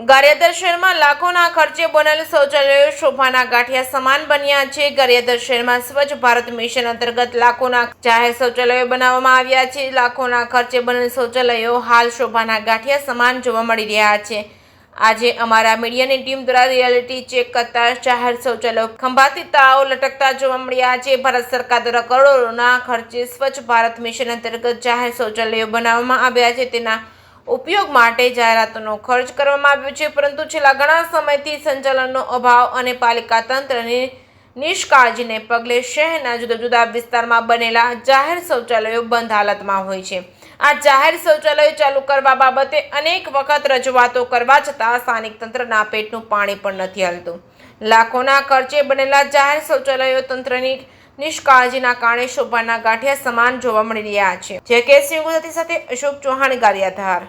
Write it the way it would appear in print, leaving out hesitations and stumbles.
ગારિયાધાર શહેરમાં લાખોના ખર્ચે બનેલ શૌચાલયો શોભાના ગાંઠિયા સમાન બન્યા છે। ગારિયાધાર શહેરમાં સ્વચ્છ ભારત મિશન અંતર્ગત લાખોના જાહેર શૌચાલયો બનાવવામાં આવ્યા છે। લાખોના ખર્ચે બનેલ શૌચાલયો હાલ શોભાના ગાંઠિયા સમાન જોવા મળી રહ્યા છે। આજે અમારા મીડિયાની ટીમ દ્વારા રિયાલિટી ચેક કરતા જાહેર શૌચાલયો ખંભાતી તાળાઓ લટકતા જોવા મળ્યા છે। ભારત સરકાર દ્વારા કરોડોના ખર્ચે સ્વચ્છ ભારત મિશન અંતર્ગત જાહેર શૌચાલયો બનાવવામાં આવ્યા છે। તેના ઉપયોગ માટે જાહેરાતનો ખર્ચ કરવામાં આવ્યો છે, પરંતુ છેલ્લા ઘણા સમયથી સંચાલનનો અભાવ અને પાલિકા તંત્રની નિષ્કાળજીને પગલે શહેરના જુદા જુદા વિસ્તારમાં બનેલા જાહેર શૌચાલયો બંધ હાલતમાં હોય છે। આ જાહેર શૌચાલયો ચાલુ કરવા બાબતે અનેક વખત રજૂઆતો કરવા છતાં સ્થાનિક તંત્રના પેટનું પાણી પણ નથી હલતું। લાખોના ખર્ચે બનેલા જાહેર શૌચાલયો તંત્રની નિષ્કાળજીના કારણે શોભાના ગાંઠિયા સમાન જોવા મળી રહ્યા છે। જે કે સિંહ ગુજરાતી સાથે અશોક ચૌહાણ, ગારિયાધાર।